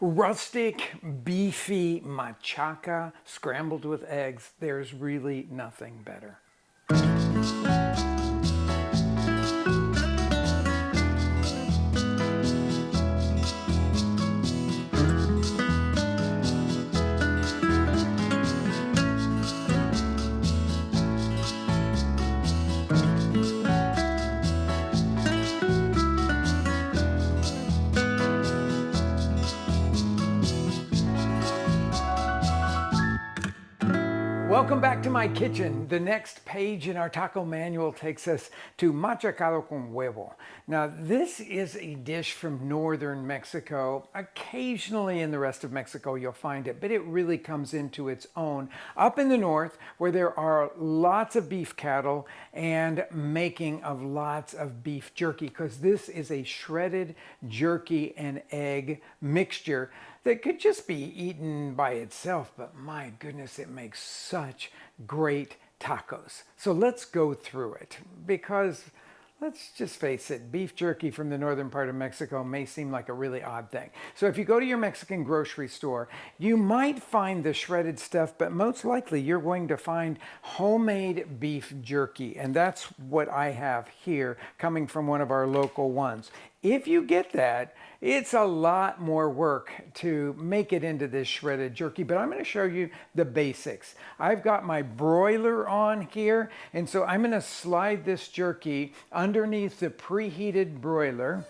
Rustic, beefy machaca scrambled with eggs. There's really nothing better. Welcome back to my kitchen. The next page in our taco manual takes us to machacado con huevo. Now, this is a dish from northern Mexico. Occasionally in the rest of Mexico you'll find it, but it really comes into its own up in the north, where there are lots of beef cattle and making of lots of beef jerky, because this is a shredded jerky and egg mixture that could just be eaten by itself, but my goodness, it makes such great tacos. So let's go through it, because let's just face it, beef jerky from the northern part of Mexico may seem like a really odd thing. So if you go to your Mexican grocery store, you might find the shredded stuff, but most likely you're going to find homemade beef jerky. And that's what I have here, coming from one of our local ones. If you get that, it's a lot more work to make it into this shredded jerky, but I'm going to show you the basics. I've got my broiler on here, and so I'm going to slide this jerky underneath the preheated broiler,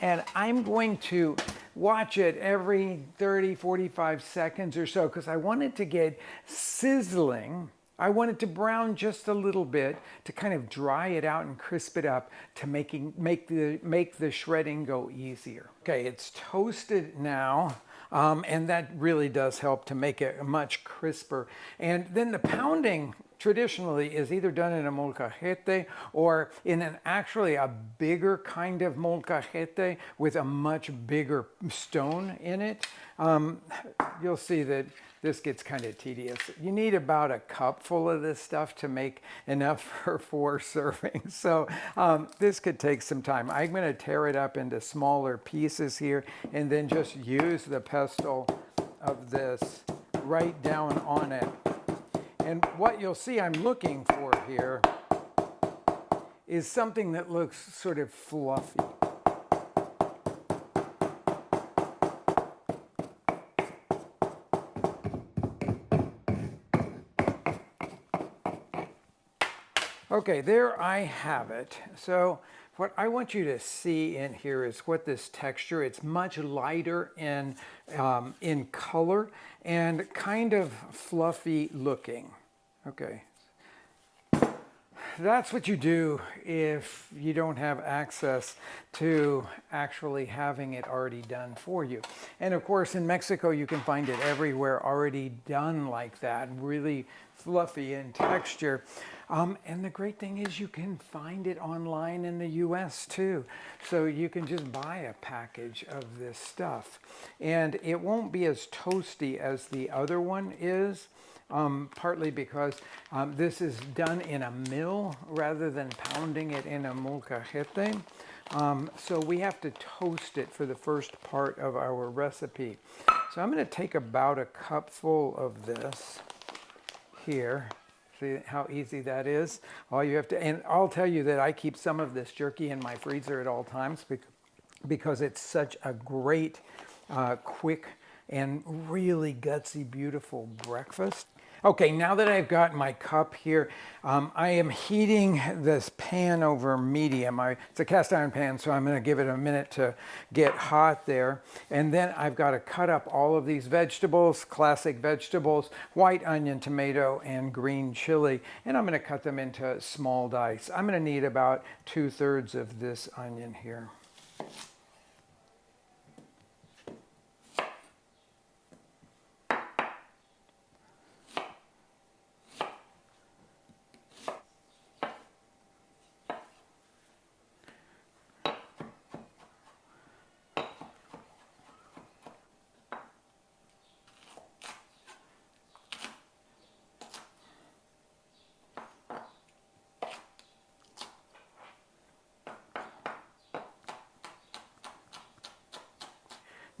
and I'm going to watch it every 30, 45 seconds or so, because I want it to get sizzling. I want it to brown just a little bit to kind of dry it out and crisp it up to make the shredding go easier. Okay, it's toasted now, and that really does help to make it much crisper. And then the pounding traditionally is either done in a molcajete or in actually a bigger kind of molcajete with a much bigger stone in it. You'll see that this gets kind of tedious. You need about a cup full of this stuff to make enough for 4 servings. So this could take some time. I'm going to tear it up into smaller pieces here and then just use the pestle of this right down on it. And what you'll see I'm looking for here is something that looks sort of fluffy. Okay, there I have it. So what I want you to see in here is what this texture, it's much lighter in color and kind of fluffy looking. Okay. That's what you do if you don't have access to actually having it already done for you. And of course, in Mexico, you can find it everywhere already done like that, really fluffy in texture. And the great thing is you can find it online in the US too. So you can just buy a package of this stuff. And it won't be as toasty as the other one is. Partly because this is done in a mill rather than pounding it in a molcajete. So we have to toast it for the first part of our recipe. So I'm going to take about a cupful of this here. See how easy that is? All you have to, and I'll tell you that I keep some of this jerky in my freezer at all times because it's such a great, quick, and really gutsy, beautiful breakfast. Okay, now that I've got my cup here, I am heating this pan over medium. It's a cast iron pan, so I'm going to give it a minute to get hot there. And then I've got to cut up all of these vegetables, classic vegetables, white onion, tomato, and green chili. And I'm going to cut them into small dice. I'm going to need about 2/3 of this onion here.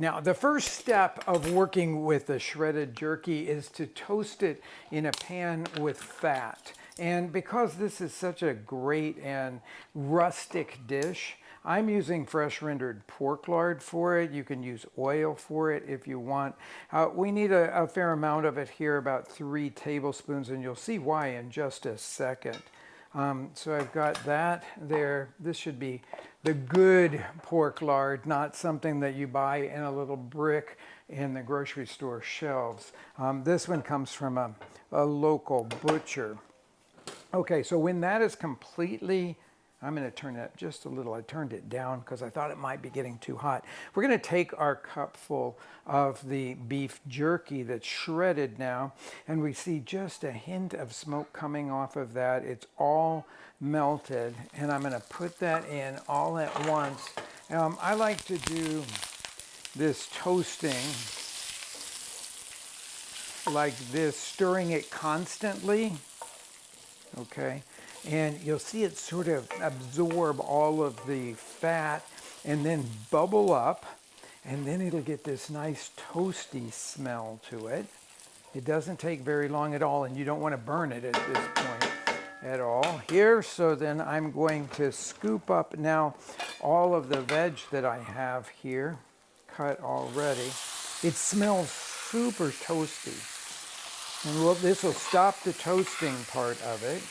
Now, the first step of working with the shredded jerky is to toast it in a pan with fat. And because this is such a great and rustic dish, I'm using fresh rendered pork lard for it. You can use oil for it if you want. We need a fair amount of it here, about 3 tablespoons, and you'll see why in just a second. So I've got that there. This should be the good pork lard, not something that you buy in a little brick in the grocery store shelves. This one comes from a local butcher. Okay, so when that is completely, I'm going to turn it up just a little. I turned it down because I thought it might be getting too hot. We're going to take our cupful of the beef jerky that's shredded now, and we see just a hint of smoke coming off of that. It's all melted, and I'm going to put that in all at once. I like to do this toasting like this, stirring it constantly. Okay, and you'll see it sort of absorb all of the fat and then bubble up, and then it'll get this nice toasty smell to it. It doesn't take very long at all, and you don't want to burn it at this point at all here. So then I'm going to scoop up now all of the veg that I have here cut already. It smells super toasty. And this will stop the toasting part of it.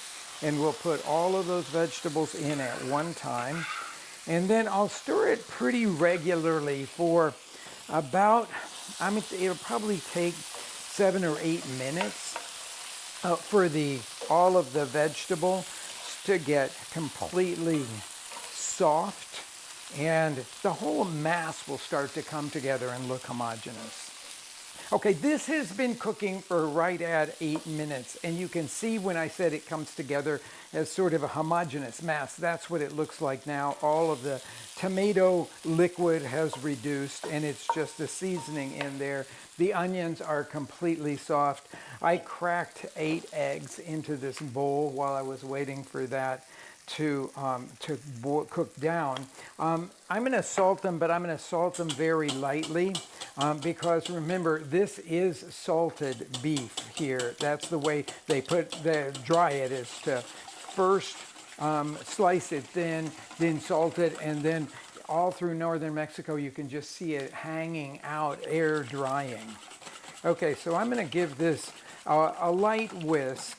And we'll put all of those vegetables in at one time. And then I'll stir it pretty regularly for about, it'll probably take 7 or 8 minutes for all of the vegetable to get completely soft. And the whole mass will start to come together and look homogeneous. Okay, this has been cooking for right at 8 minutes, and you can see when I said it comes together as sort of a homogeneous mass. That's what it looks like now. All of the tomato liquid has reduced, and it's just the seasoning in there. The onions are completely soft. I cracked 8 eggs into this bowl while I was waiting for that to cook down. I'm going to salt them, but I'm going to salt them very lightly because remember, this is salted beef here. That's the way they dry it, is to first slice it thin, then salt it, and then all through northern Mexico you can just see it hanging out, air drying. Okay, so I'm going to give this a light whisk.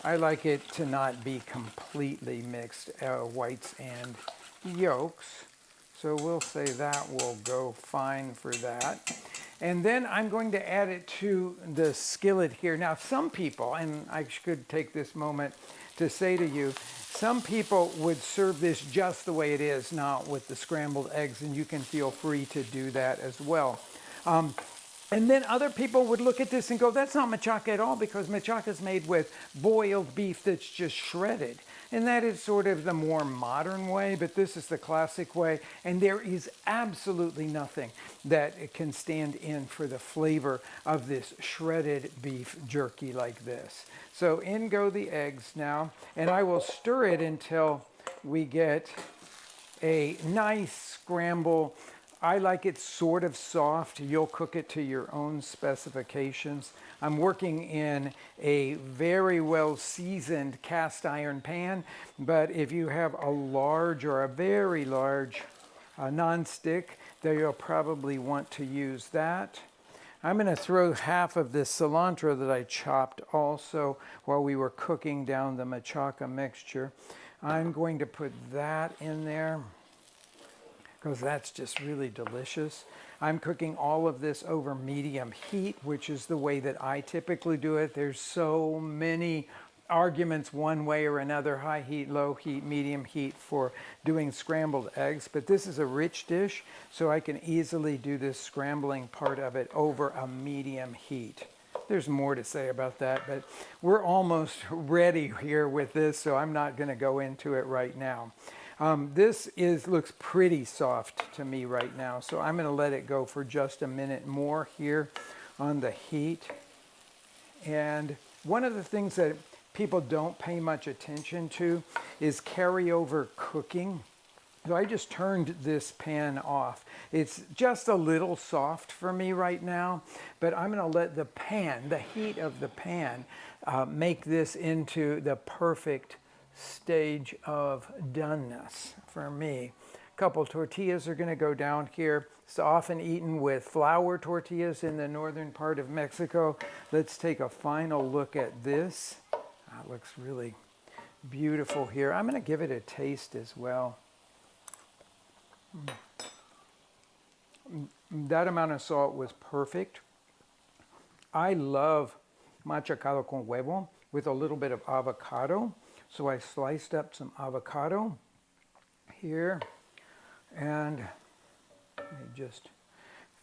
I like it to not be completely mixed, whites and yolks. So we'll say that will go fine for that. And then I'm going to add it to the skillet here. Now, some people, and I should take this moment to say to you, some people would serve this just the way it is, not with the scrambled eggs, and you can feel free to do that as well. And then other people would look at this and go, that's not machaca at all, because machaca is made with boiled beef that's just shredded. And that is sort of the more modern way, but this is the classic way. And there is absolutely nothing that can stand in for the flavor of this shredded beef jerky like this. So in go the eggs now, and I will stir it until we get a nice scramble. I like it sort of soft. You'll cook it to your own specifications. I'm working in a very well seasoned cast iron pan, but if you have a large or a very large non-stick, then you'll probably want to use that. I'm going to throw half of this cilantro that I chopped also while we were cooking down the machaca mixture. I'm going to put that in there, because that's just really delicious. I'm cooking all of this over medium heat, which is the way that I typically do it. There's so many arguments one way or another, high heat, low heat, medium heat for doing scrambled eggs, but this is a rich dish, so I can easily do this scrambling part of it over a medium heat. There's more to say about that, but we're almost ready here with this, so I'm not gonna go into it right now. This looks pretty soft to me right now, so I'm going to let it go for just a minute more here on the heat. And one of the things that people don't pay much attention to is carryover cooking. So I just turned this pan off. It's just a little soft for me right now, but I'm gonna let the pan, the heat of the pan, make this into the perfect stage of doneness for me. A couple tortillas are gonna go down here. It's often eaten with flour tortillas in the northern part of Mexico. Let's take a final look at this. That looks really beautiful here. I'm gonna give it a taste as well. That amount of salt was perfect. I love machacado con huevo with a little bit of avocado. So I sliced up some avocado here, and let me just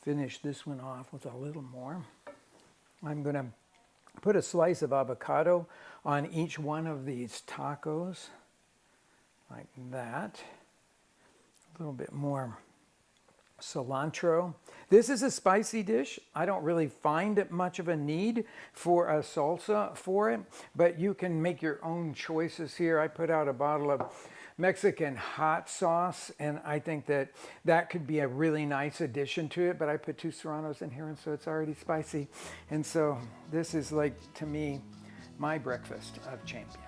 finish this one off with a little more. I'm going to put a slice of avocado on each one of these tacos, like that. A little bit more cilantro. This is a spicy dish. I don't really find it much of a need for a salsa for it, but you can make your own choices here. I put out a bottle of Mexican hot sauce, and I think that that could be a really nice addition to it, but I put 2 serranos in here, and so it's already spicy. And so this is, like, to me, my breakfast of champions.